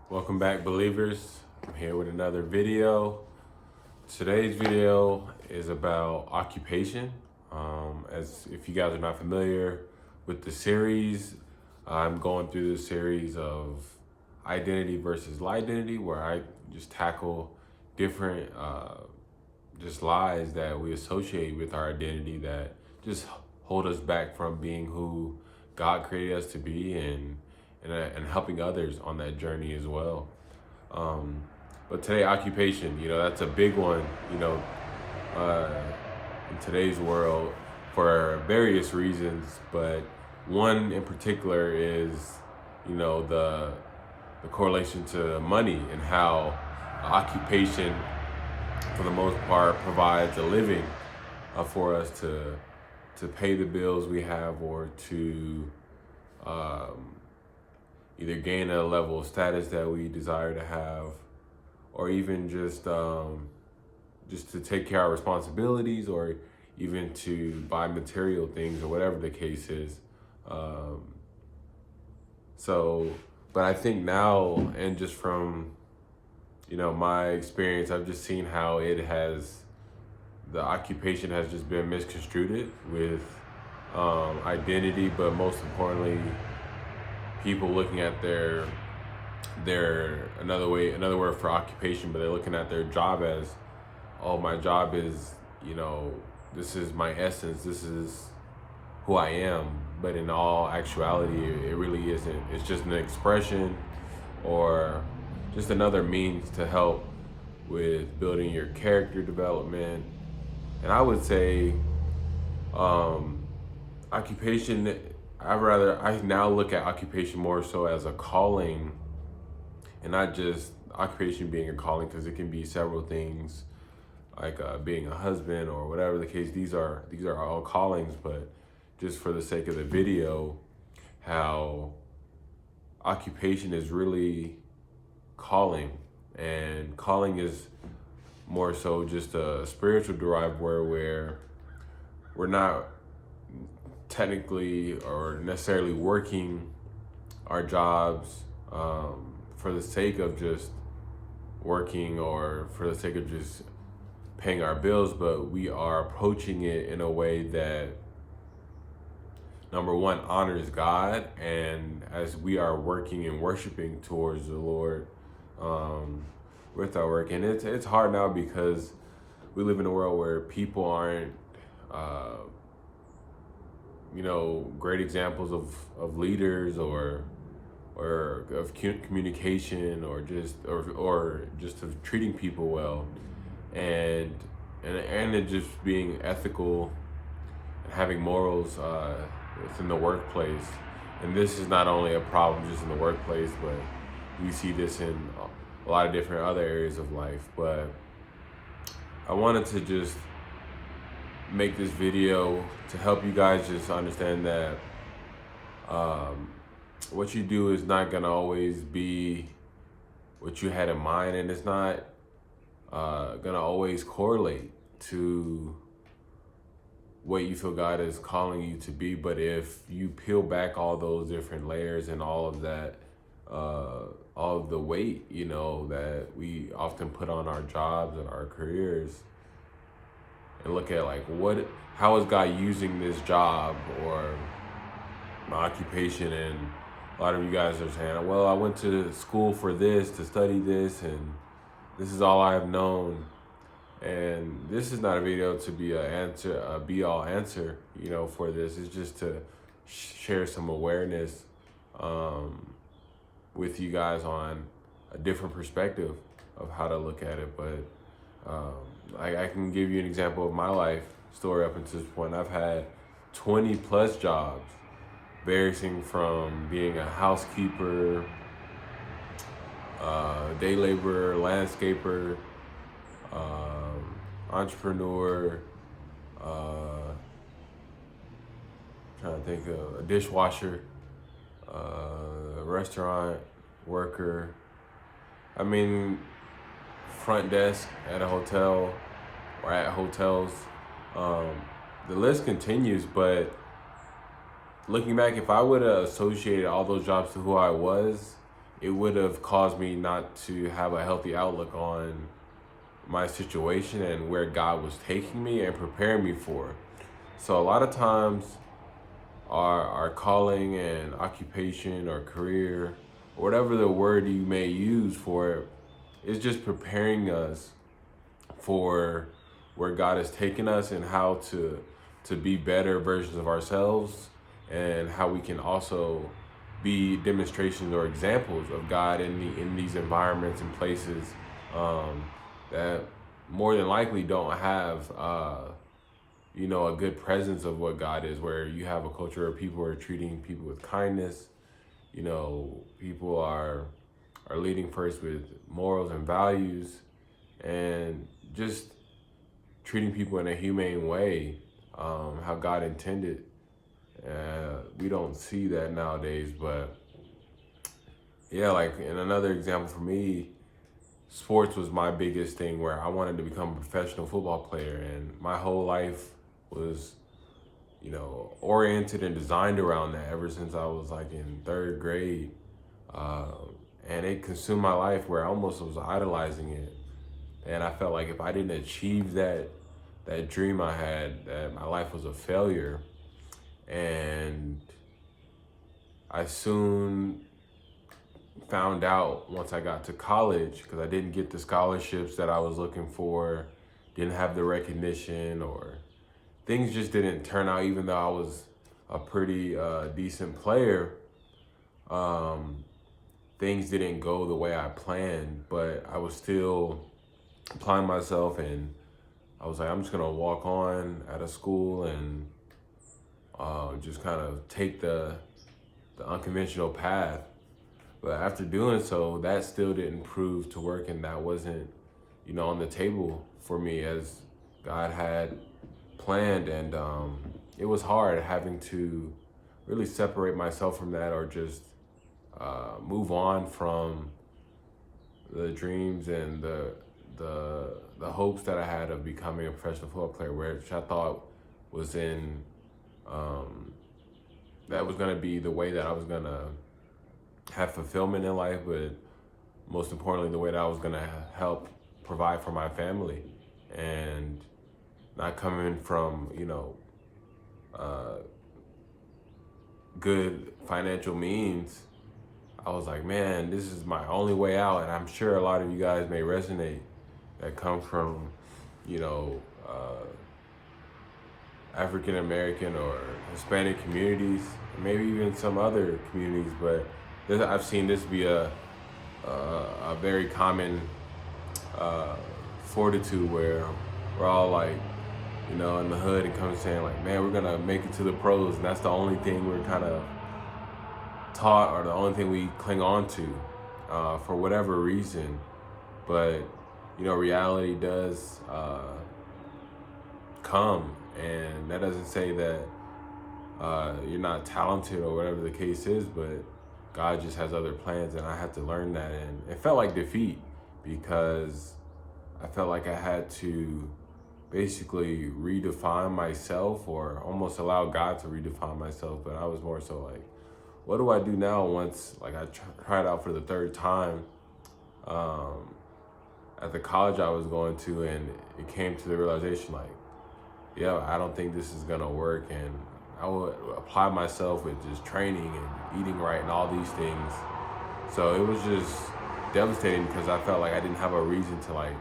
Welcome back, believers. I'm here with another video. Today's video is about occupation. As if you guys are not familiar with the series, I'm going through the series of identity versus lie-dentity, where I just tackle different just lies that we associate with our identity that just hold us back from being who God created us to be, and helping others on that journey as well. Um, but today, occupation, that's a big one, uh, in today's world for various reasons. But one in particular is, the correlation to money and how occupation, for the most part, provides a living for us to pay the bills we have, or to um, either gain a level of status that we desire to have, or even just to take care of our responsibilities, or even to buy material things, or whatever the case is. Um, so, but I think now, and just from my experience, I've just seen how the occupation has just been misconstrued with identity, but most importantly, people looking at their another word for occupation, but they're looking at their job as, oh, my job is, this is my essence, this is who I am. But in all actuality, it really isn't. It's just an expression, or just another means to help with building your character development. And I would say occupation, I now look at occupation more so as a calling, and not just occupation being a calling, because it can be several things, like being a husband or whatever the case. These are all callings, but just for the sake of the video, how occupation is really calling, and calling is more so just a spiritual derived word, where we're not technically or necessarily working our jobs for the sake of just working, or for the sake of just paying our bills, but we are approaching it in a way that, number one, honors God, and as we are working and worshiping towards the Lord with our work. And it's hard now, because we live in a world where people aren't great examples of leaders, or of communication, or just of treating people well, and it just being ethical and having morals within the workplace. And this is not only a problem just in the workplace, but we see this in a lot of different other areas of life. But I wanted to just make this video to help you guys just understand that what you do is not gonna always be what you had in mind, and it's not gonna always correlate to what you feel God is calling you to be. But if you peel back all those different layers and all of that, all of the weight, that we often put on our jobs and our careers, and look at how is God using this job or my occupation. And a lot of you guys are saying, well, I went to school for this, to study this, and this is all I have known. And this is not a video to be a be-all answer, for this. It's just to share some awareness with you guys on a different perspective of how to look at it. But I can give you an example of my life story up until this point. I've had 20 plus jobs, varying from being a housekeeper, day laborer, landscaper, entrepreneur, trying to think of a dishwasher, a restaurant worker. I mean, front desk at a hotel or at hotels. The list continues, but looking back, if I would have associated all those jobs to who I was, it would have caused me not to have a healthy outlook on my situation and where God was taking me and preparing me for. So a lot of times our calling and occupation or career, or whatever the word you may use for it, is just preparing us for where God has taken us and how to be better versions of ourselves, and how we can also be demonstrations or examples of God in these environments and places that more than likely don't have a good presence of what God is, where you have a culture where people are treating people with kindness. People are leading first with morals and values, and just treating people in a humane way, how God intended. We don't see that nowadays, but yeah, like in another example for me, sports was my biggest thing, where I wanted to become a professional football player, and my whole life was, oriented and designed around that ever since I was like in third grade. Uh, and it consumed my life, where I almost was idolizing it. And I felt like if I didn't achieve that dream I had, that my life was a failure. And I soon found out once I got to college, because I didn't get the scholarships that I was looking for, didn't have the recognition, or things just didn't turn out, even though I was a pretty decent player. Things didn't go the way I planned, but I was still applying myself, and I was like, I'm just gonna walk on out of school and just kind of take the unconventional path. But after doing so, that still didn't prove to work, and that wasn't, on the table for me as God had planned. And it was hard having to really separate myself from that, or just move on from the dreams and the hopes that I had of becoming a professional football player, which I thought was that was going to be the way that I was going to have fulfillment in life, but most importantly, the way that I was going to help provide for my family. And not coming from, good financial means, I was like, man, this is my only way out. And I'm sure a lot of you guys may resonate, that come from, you know, African American or Hispanic communities, maybe even some other communities. But I've seen this be a very common fortitude, where we're all like, in the hood, and come saying like, man, we're gonna make it to the pros, and that's the only thing we're kind of taught, or the only thing we cling on to for whatever reason. But reality does come, and that doesn't say that you're not talented or whatever the case is, but God just has other plans, and I had to learn that. And it felt like defeat, because I felt like I had to basically redefine myself, or almost allow God to redefine myself. But I was more so like, what do I do now, once like I tried out for the third time at the college I was going to, and it came to the realization like, yeah, I don't think this is gonna work. And I would apply myself with just training and eating right and all these things. So it was just devastating, because I felt like I didn't have a reason to like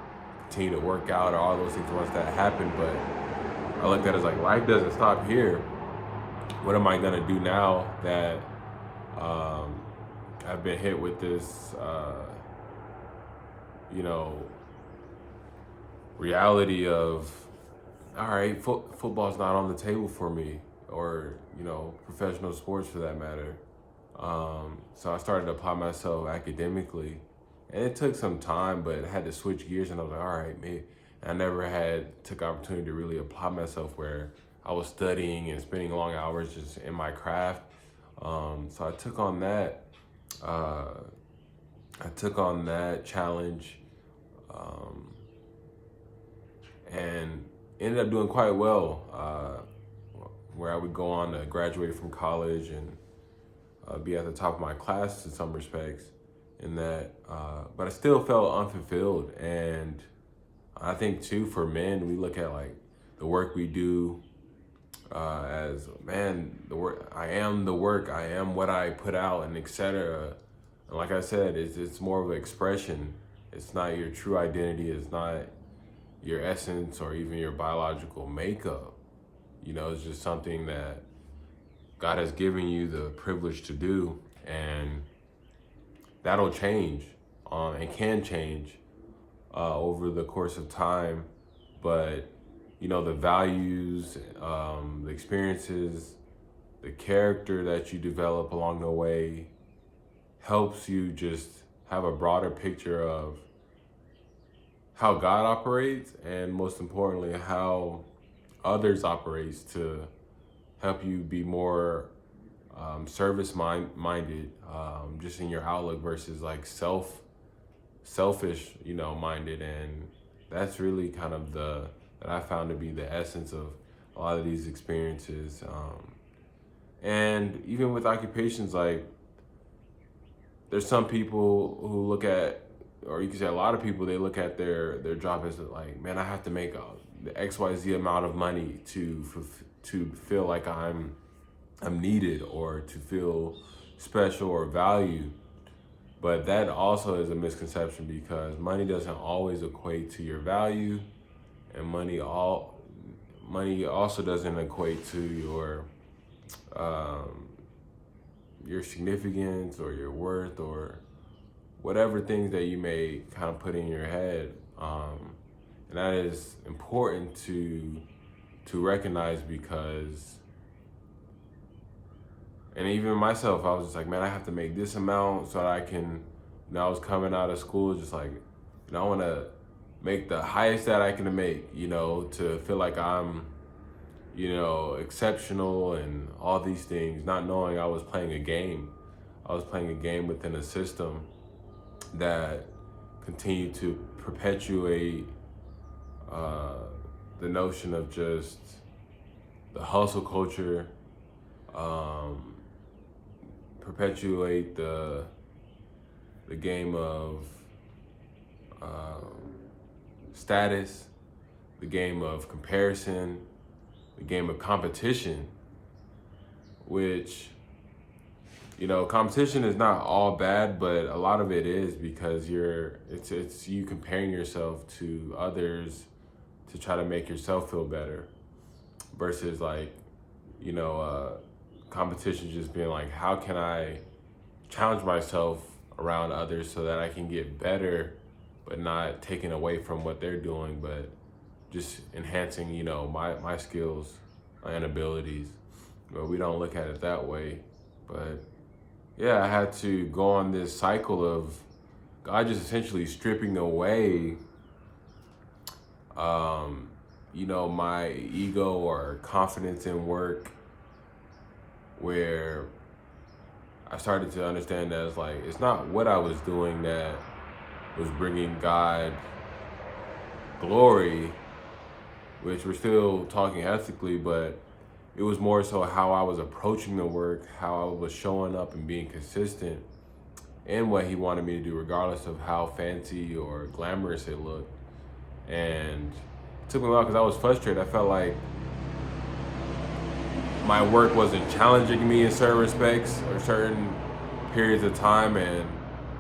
continue to work out or all those things once that happened. But I looked at it as like, life doesn't stop here. What am I gonna do now that I've been hit with this, reality of, all right, football's not on the table for me, or professional sports for that matter. So I started to apply myself academically, and it took some time, but I had to switch gears, and I was like, all right, maybe. I never took opportunity to really apply myself, where I was studying and spending long hours just in my craft. So I took on that. I took on that challenge, and ended up doing quite well. Where I would go on to graduate from college and be at the top of my class in some respects. in that, but I still felt unfulfilled. And I think too, for men, we look at like the work we do as, man, the work, I am the work, I am what I put out, and etc. And like I said, it's more of an expression. It's not your true identity. It's not your essence or even your biological makeup. It's just something that God has given you the privilege to do, and that'll change and can change over the course of time. But the values, the experiences, the character that you develop along the way helps you just have a broader picture of how God operates, and most importantly, how others operates, to help you be more service minded, just in your outlook versus like selfish, minded. And that's really kind of that I found to be the essence of a lot of these experiences. And even with occupations, like there's some people who look at, or you can say a lot of people, they look at their job as like, man, I have to make the XYZ amount of money to feel like I'm needed, or to feel special or valued. But that also is a misconception, because money doesn't always equate to your value, and money also doesn't equate to your significance or your worth, or whatever things that you may kind of put in your head. And that is important to recognize, because, and even myself, I was just like, man, I have to make this amount so that I can, I was coming out of school just like, I want to make the highest that I can make, to feel like I'm, exceptional and all these things, not knowing I was playing a game. I was playing a game within a system that continued to perpetuate the notion of just the hustle culture, perpetuate the game of status, the game of comparison, the game of competition, which, competition is not all bad, but a lot of it is, because it's you comparing yourself to others to try to make yourself feel better, versus like, competition just being like, how can I challenge myself around others so that I can get better, but not taking away from what they're doing, but just enhancing, my skills and abilities. But we don't look at it that way. But yeah, I had to go on this cycle of God just essentially stripping away, my ego or confidence in work, where I started to understand that it's not what I was doing that was bringing God glory, which we're still talking ethically, but it was more so how I was approaching the work, how I was showing up and being consistent in what he wanted me to do, regardless of how fancy or glamorous it looked. And it took me a while, because I was frustrated. I felt like my work wasn't challenging me in certain respects or certain periods of time, and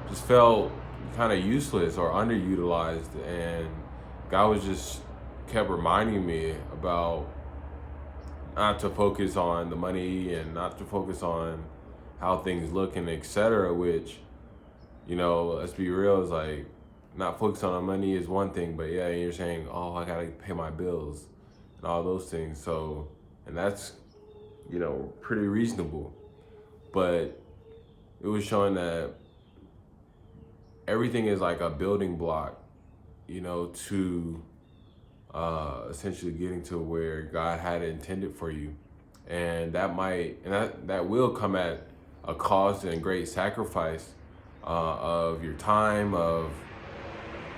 just felt kind of useless or underutilized. And God was just kept reminding me about not to focus on the money and not to focus on how things look and etc., which, let's be real, is like, not focusing on the money is one thing, but yeah, you're saying, oh, I gotta pay my bills and all those things. So, and that's, pretty reasonable. But it was showing that everything is like a building block, to essentially getting to where God had intended for you. And that will come at a cost and great sacrifice of your time, of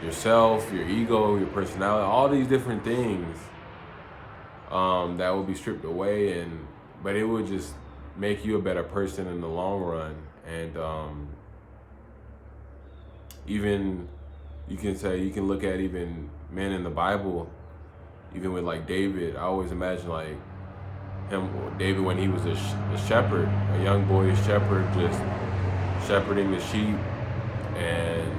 yourself, your ego, your personality, all these different things that will be stripped away, but it will just make you a better person in the long run. And even you can look at even men in the Bible, even with like David. I always imagine like David, when he was a shepherd, a young boy shepherd, just shepherding the sheep and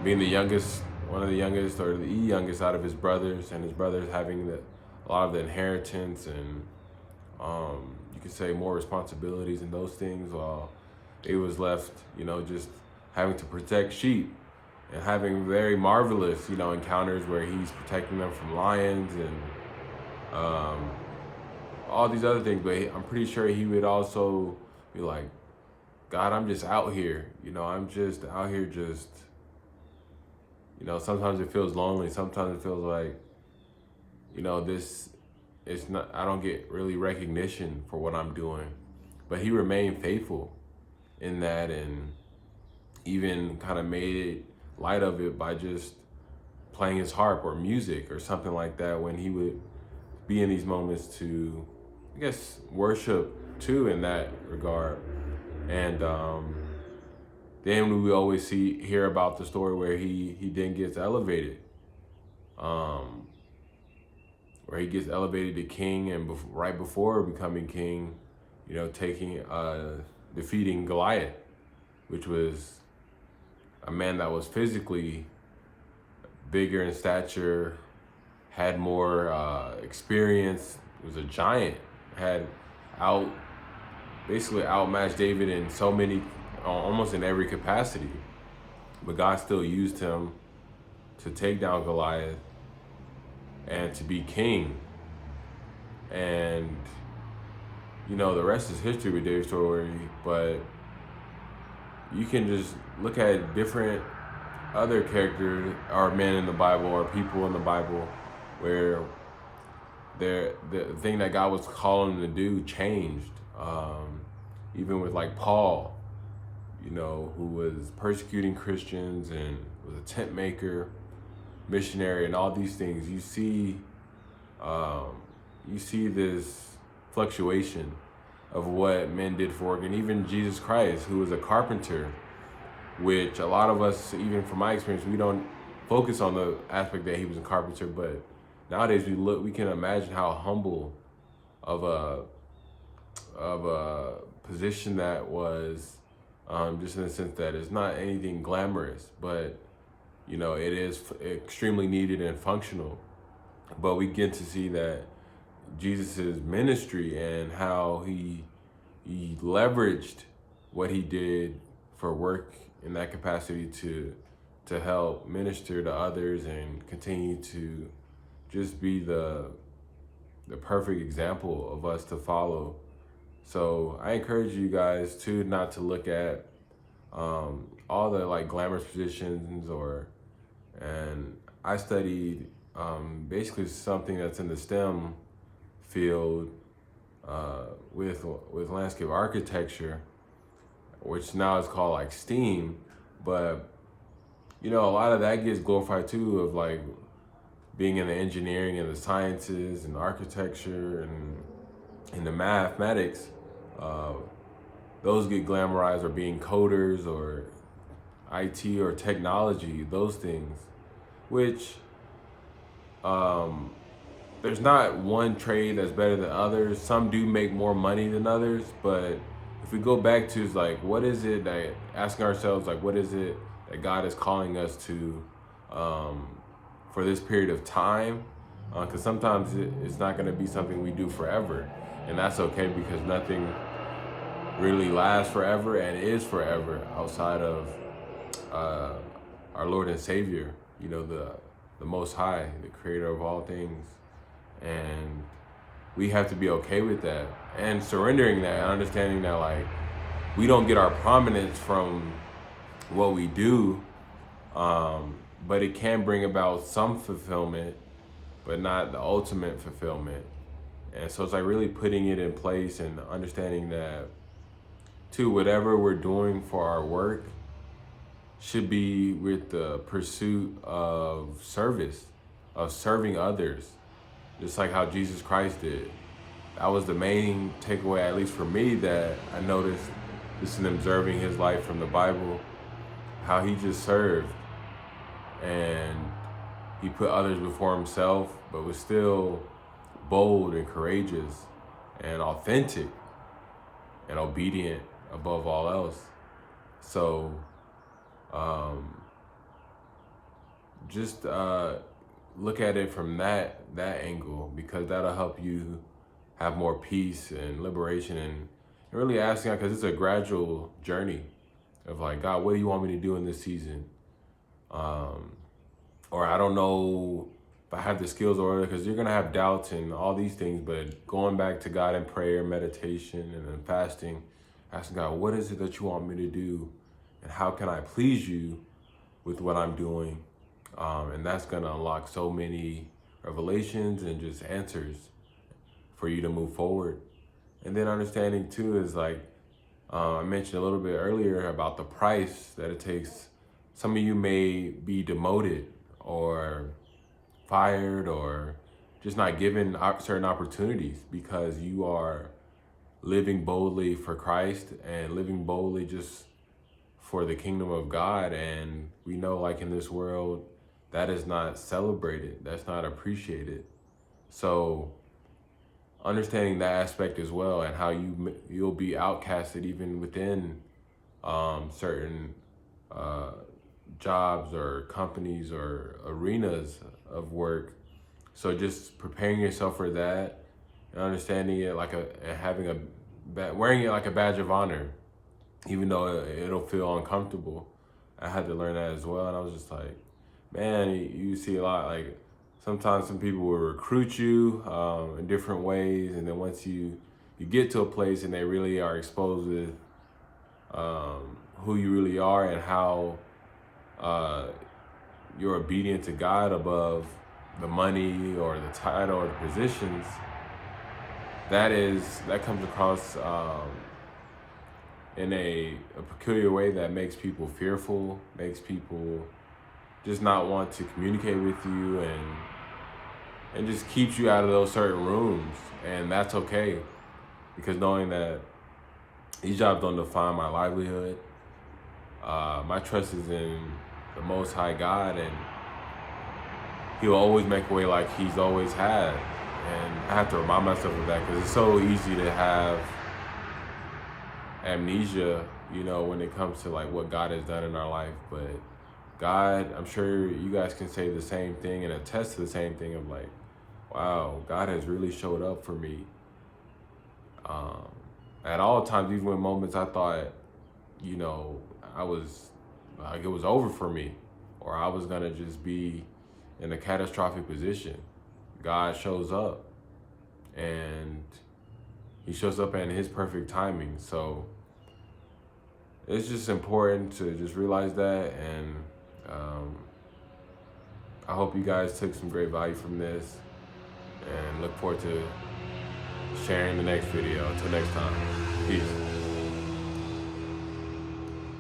being the youngest, one of the youngest or the youngest out of his brothers, and his brothers having a lot of the inheritance and you could say more responsibilities and those things, while David was left, just having to protect sheep and having very marvelous, encounters where he's protecting them from lions and all these other things. But I'm pretty sure he would also be like, God, I'm just out here, I'm just out here just, sometimes it feels lonely. Sometimes it feels like, I don't get really recognition for what I'm doing. But he remained faithful in that, and even kind of made light of it by just playing his harp or music or something like that when he would be in these moments to, I guess, worship too in that regard. And then we always hear about the story where he then gets elevated, where he gets elevated to king, and right before becoming king, defeating Goliath, which was a man that was physically bigger in stature, had more experience, was a giant, basically outmatched David in so many, almost in every capacity. But God still used him to take down Goliath and to be king. And the rest is history with David's story. But you can just look at different other characters or men in the Bible or people in the Bible where the thing that God was calling them to do changed. Even with like Paul, who was persecuting Christians and was a tent maker, missionary, and all these things. You see this fluctuation of what men did for work, and even Jesus Christ, who was a carpenter, which a lot of us, even from my experience, we don't focus on the aspect that he was a carpenter, but nowadays we can imagine how humble of a position that was, just in the sense that it's not anything glamorous, but it is extremely needed and functional. But we get to see that Jesus's ministry and how he leveraged what he did for work in that capacity to help minister to others and continue to just be the perfect example of us to follow. So I encourage you guys to not to look at all the like glamorous positions and I studied basically something that's in the STEM field with landscape architecture, which now is called like STEAM. But a lot of that gets glorified too, of like being in the engineering and the sciences and architecture and in the mathematics. Those get glamorized, or being coders or IT or technology, those things, which there's not one trade that's better than others. Some do make more money than others, but if we go back to what is it that, asking ourselves, what is it that God is calling us to for this period of time? Because sometimes it's not going to be something we do forever, and that's okay, because nothing really lasts forever and is forever outside of our Lord and Savior, the Most High, the Creator of all things. And we have to be okay with that and surrendering that and understanding that we don't get our prominence from what we do, but it can bring about some fulfillment, but not the ultimate fulfillment. And so it's really putting it in place and understanding that too, whatever we're doing for our work should be with the pursuit of service, of serving others, just like how Jesus Christ did. That was the main takeaway, at least for me, that I noticed just in observing his life from the Bible, how he just served and he put others before himself, but was still bold and courageous and authentic and obedient above all else. So just look at it from that angle, because that'll help you have more peace and liberation, and really asking God, because it's a gradual journey of like, God, what do you want me to do in this season? Or I don't know if I have the skills, or because you're gonna have doubts and all these things, but going back to God in prayer, meditation, and then fasting, asking God, what is it that you want me to do, and how can I please you with what I'm doing? And that's gonna unlock so many revelations and just answers for you to move forward. And then understanding too is like, I mentioned a little bit earlier about the price that it takes. Some of you may be demoted or fired or just not given certain opportunities because you are living boldly for Christ and living boldly just for the kingdom of God. And we know, like, in this world, that is not celebrated, that's not appreciated. So understanding that aspect as well, and how you'll be outcasted even within certain jobs or companies or arenas of work. So just preparing yourself for that and understanding it like wearing it like a badge of honor, even though it'll feel uncomfortable. I had to learn that as well, and I was just like, man, you see a lot, like sometimes some people will recruit you in different ways, and then once you get to a place and they really are exposed with who you really are and how you're obedient to God above the money or the title or the positions, that comes across in a peculiar way that makes people fearful, makes people just not want to communicate with you, and just keeps you out of those certain rooms. And that's okay, because knowing that these jobs don't define my livelihood, my trust is in the Most High God, and He'll always make a way like He's always had. And I have to remind myself of that, because it's so easy to have amnesia, when it comes to like what God has done in our life. But God, I'm sure you guys can say the same thing and attest to the same thing of like, wow, God has really showed up for me. At all times, even in moments I thought, I was like, it was over for me, or I was gonna just be in a catastrophic position. God shows up, and He shows up in His perfect timing. So it's just important to just realize that, and I hope you guys took some great value from this, and look forward to sharing the next video. Until next time, peace.